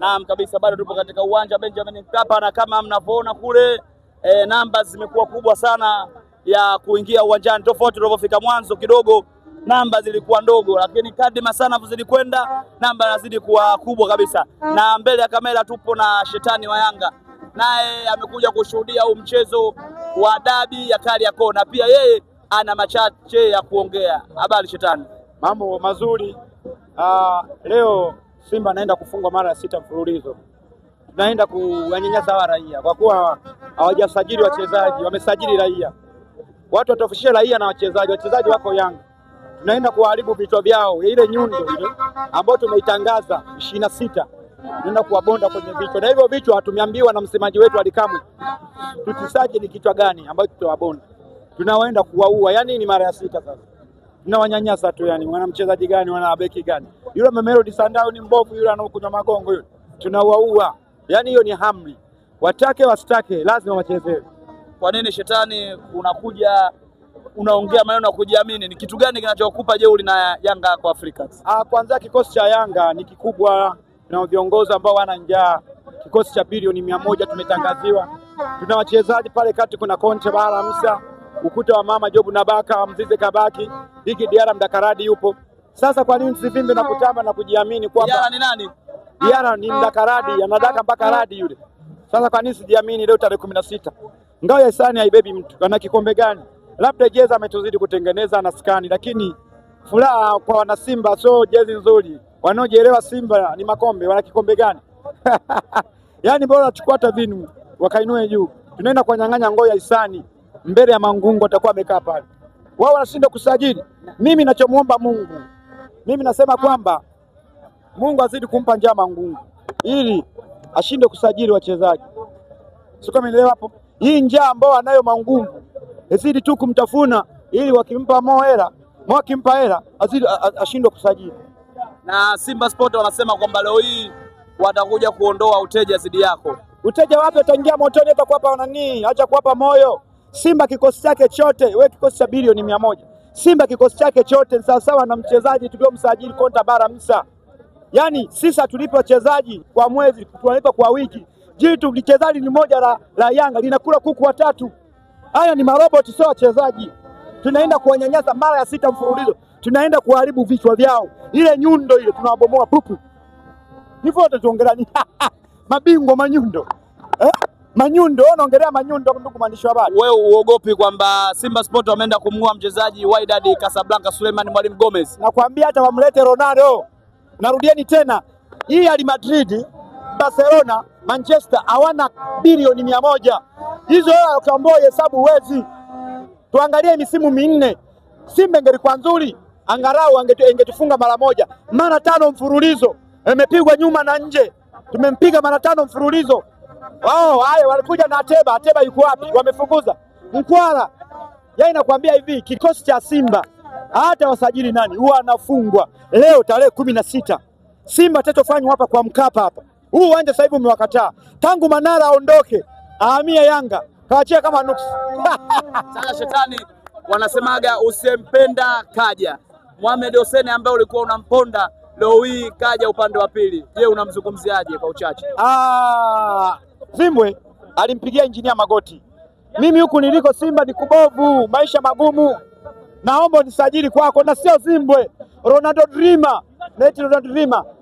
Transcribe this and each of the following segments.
Naam kabisa, bado tupo katika uwanja Benjamin Mkapa na kama mnavyoona kule namba zimekuwa kubwa sana ya kuingia uwanjani, tofauti tulivyofika mwanzo kidogo namba zilikuwa ndogo, lakini kadri masaa yanazidi kwenda namba inazidi kuwa kubwa kabisa. Na mbele ya kamera tupo na Shetani wa Yanga, naye amekuja kushuhudia huu mchezo wa dabi ya Kariakoo na pia yeye ana machache ya kuongea. Habari Shetani? Mambo mazuri. Leo Simba anaenda kufungwa mara ya 6 mfululizo. Tunaenda kuwanyanyasa hawa raia kwa kuwa hawajasajili wachezaji, wamesajili raia. Watu watofishia raia na wachezaji wako Yanga. Tunaenda kuharibu vichwa vyao, ile nyundo ile ambayo tumeitangaza 26. Tunaenda kuwabonda kwenye vichwa. Na hivyo vichwa tumeambiwa na msemaji wetu Alikamwe. Tutisaje ni kichwa gani ambacho tutawabonda. Tunawaenda kuwaua. Yaani ni mara ya 6 sasa. Tunawanyanyasa tu, yani wana mchezaji gani, wana beki gani? Yule Mamelodi Sundowns ni mbovu, yule anaokunywa magongo yule. Tunawaua. Yaani hiyo ni hamli. Watake wasitake lazima wachezewe. Kwa nini Shetani unakuja unaongea maneno ya kujiamini? Ni kitu gani kinachokupa jeuri na Yanga kwa Africans? Kwanza kikosi cha Yanga ni kikubwa na viongozi ambao wana njaa. Kikosi cha bilioni 100 tumetangaziwa. Tuna wachezaji pale kati, kuna Conte Bara Musa, ukuta wa mama Jobu na Baka, Mzize Kabaki, Diki Diara Mdakaradi yupo. Sasa kwa nini sivimbe na kutamba na kujiamini kwamba Diara ni nani? Diara ni Mdakaradi, anadaka mpaka radi yule. Sasa kwa nini sijiamini leo tarehe 16? Ngao ya Hisani haibebi mtu. Ana kikombe gani? Labda jezi ametuzidi kutengeneza na skani, lakini furaha kwa wana Simba so jezi nzuri. Wanaojielewa Simba ni makombe, wana kikombe gani? Yaani bora chukua hata vinu wakainue juu. Tunaenda kunyang'anya Ngao ya Hisani mbele ya Mangungu, atakuwa amekaa pale. Wao wanashinda kusajili. Mimi ninachomuomba Mungu, mimi nasema kwamba Mungu azidi kumpa njaa Mangungu ili ashinde kusajili wachezaji. Sio kama nielewa hapo. Hii njaa ambao anayo Mangungu azidi tu kumtafuna ili wakimpa hela, wakimpa hela azidi ashinde kusajili. Na Simba Sport wanasema kwamba leo hii watakuja kuondoa uteja zidi yako. Uteja wapi? Utaingia motoni hata kuwapa nani? Acha kuwapa moyo. Simba kikosi chake chote, wewe kikosi cha bilioni 100. Simba kikosi chake chote ni sawa na mchezaji tuliomsajili Konta Bara Musa. Yaani sisi tulipo wachezaji kwa mwezi, tunalipa kwa wiki. Jitu mchezaji ni moja la Yanga linakula kuku watatu. Haya ni maroboti, sio wachezaji. Tunaenda kuwanyanyasa mara ya 6 mfululizo. Tunaenda kuharibu vichwa vyao. Ile nyundo ile tunawabomoa pupu. Hivyo tuongelani. Mabingwa manyundo. Manyundo, unaongelea manyundo ndugu mwandishi wa habari. Wewe uogopi kwamba Simba Sport wameenda kumng'oa mchezaji Wydad Casablanca Suleiman Mwalimu Gomez? Nakwambia hata wamlete Ronaldo. Narudieni tena. Hii Real Madrid, Barcelona, Manchester hawana bilioni 100. Hizo hela ukiambiwa hesabu huwezi. Tuangalie misimu 4. Simba ingelikuwa nzuri, angalau angetufunga mara moja. Mara 5 mfululizo. Imepigwa nyuma na nje. Tumempiga mara 5 mfululizo. Haya walikuja na Ateba yuko wapi? Wamefukuza. Mkwala. Yeye nakwambia hivi, kikosi cha Simba hata wasajili nani huwa anafungwa. Leo tarehe 16. Simba tatofanywa hapa kwa Mkapa hapa. Huu uwanja sasa hivi umewakataa. Tangu Manara aondoke, ahamia Yanga. Kaachia kama nuksi. Sasa Shetani wanasemaga usempenda kaja. Mohamed Hussein ambaye ulikuwa unamponda leo hii kaja upande wa pili. Je, unamzungumziaje kwa uchache? Zimbwe alimpigia injinia magoti. Mimi huku niliko Simba ni kubovu, maisha magumu. Naomba nisajili kwako na sio Zimbwe.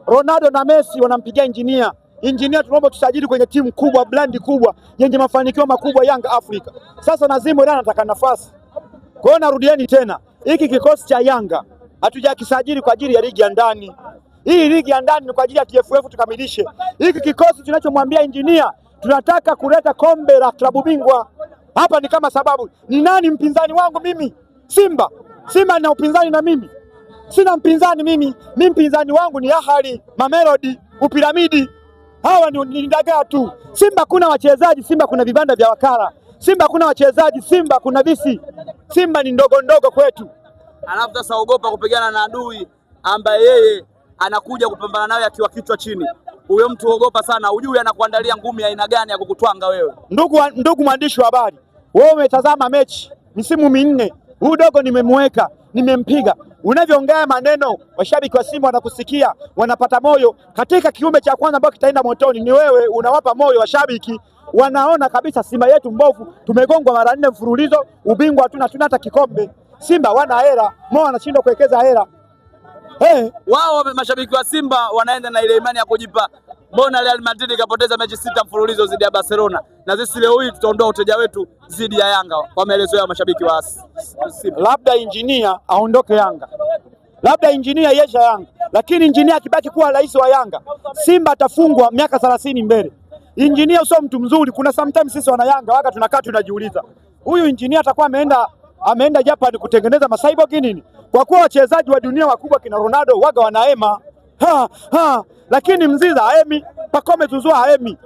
Ronaldo na Messi wanampigia injinia. Injinia, tunaomba tusajili kwenye timu kubwa, brandi kubwa, yenye mafanikio makubwa Yanga Afrika. Sasa na Zimbwe ndio anataka nafasi. Kwa hiyo narudieni tena. Hiki kikosi cha Yanga hatujakisajili kwa ajili ya ligi ya ndani. Hii ligi ya ndani ni kwa ajili ya TFF tukamilishe. Hiki kikosi tunachomwambia injinia, tunataka kuleta kombe la klabu bingwa. Hapa ni kama sababu. Ni nani mpinzani wangu mimi? Simba. Simba ina upinzani na mimi. Sina mpinzani mimi. Mimi mpinzani wangu ni Ahali, Mamelodi, Upiramidi. Hawa ni dagaa tu. Simba kuna wachezaji, Simba kuna vibanda vya wakala. Simba kuna wachezaji, Simba kuna visi. Simba ni ndogo kwetu. Alafu sasa ogopa kupigana na adui ambaye yeye anakuja kupambana nawe akiwa kichwa chini. Huyo mtu ogopa sana, ujui anakuandalia ngumi ya aina gani ya kukutwanga wewe. Ndugu mwandishi wa habari, wewe umetazama mechi misimu 4. Huyu dogo nimemweka. nimempiga. Unavyoongea maneno, washabiki wa Simba wanakusikia, wanapata moyo. Katika kiumbe cha kwanza ambao kitaenda motoni ni wewe, unawapa moyo washabiki. Wanaona kabisa Simba yetu mbovu, tumegongwa mara 4 mfululizo, ubingwa hatuna hata kikombe. Simba wana hela, Mo anashindwa kuwekeza hela. Wao mashabiki wa Simba wanaenda na ile imani ya kujipa. Mbona Real Madrid ikapoteza mechi 6 mfululizo dhidi ya Barcelona, na sisi leo hii tutaondoa uteja wetu dhidi ya Yanga, kwa maelezo ya mashabiki wa Simba. Labda injinia aondoke Yanga, labda injinia yesha Yanga, lakini injinia akibaki kuwa rais wa Yanga, Simba atafungwa miaka 30 mbele. Injinia sio mtu mzuri. Kuna sometimes sisi wana Yanga waka tunakaa tunajiuliza, huyu injinia atakuwa ameenda Japan kutengeneza masaibogi nini? Kwa kuwa wachezaji wa dunia wakubwa kina Ronaldo waga wanaema lakini Mziza haemi, Pacome Zouzoua haemi.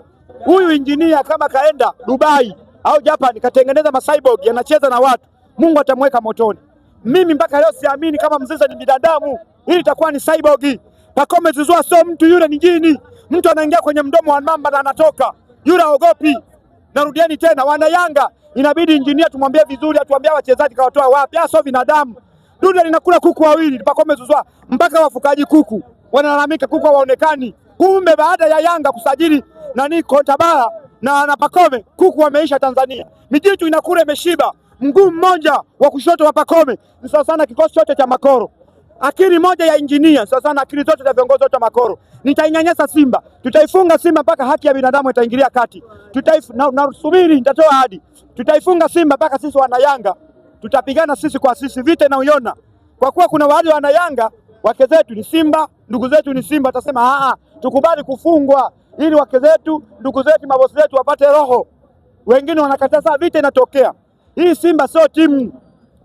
Huyu injinia kama kaenda Dubai au Japan katengeneza masaibogi anacheza na watu, Mungu atamweka motoni. Mimi mpaka leo siamini kama Mziza ni binadamu, hili itakuwa ni cyborg. Pacome Zouzoua sio mtu, yule ni jini. Mtu anaingia kwenye mdomo wa mamba na anatoka, yule haogopi. Narudieni tena, wana Yanga inabidi injinia tumwambie vizuri, atuambie wachezaji kawatoa wapi. Sio binadamu. Dudu linakula kuku wawili, Pacome Zouzoua, mpaka wafukaji kuku wanalalamika kuku hawaonekani. Kumbe baada ya Yanga kusajili Kontabara na Pacome, kuku wameisha Tanzania. Mijitu inakula imeshiba. Mguu mmoja wa kushoto wa Pacome ni sawa sana kikosi chote cha Makoro. Akili moja ya injinia sawa sana akili zote za viongozi wote wa Makoro. Nitainyanyasa Simba, tutaifunga Simba mpaka haki ya binadamu itaingilia kati. Nasubiri, nitatoa ahadi, tutaifunga Simba mpaka sisi wana Yanga tutapigana sisi kwa sisi, vita na uiona. Kwa kuwa kuna wale wana Yanga wake zetu ni Simba, ndugu zetu ni Simba, atasema tukubali kufungwa ili wake zetu, ndugu zetu, mabosi zetu wapate roho. Wengine wanakataza, vita inatokea. Hii Simba sio timu.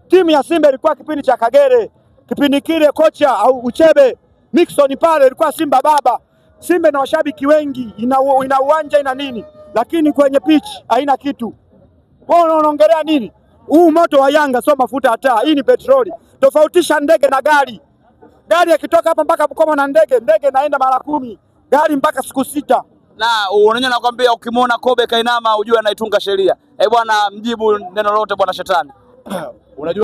Timu ya Simba ilikuwa kipindi cha Kagere, kipindi kile kocha au Uchebe Mixon pale ilikuwa Simba baba. Simba na washabiki wengi, ina uwanja ina nini, lakini kwenye pitch haina kitu. Wao wanaongelea nini? Huu moto wa Yanga sio mafuta hata, hii ni petroli. Tofautisha ndege na gari. Gari yakitoka hapa mpaka Bukoba na ndege naenda mara 10, gari mpaka siku 6. Na unaona nakwambia, ukimwona Kobe kainama ujue anaitunga sheria. Bwana, mjibu neno lote bwana Shetani. Unajua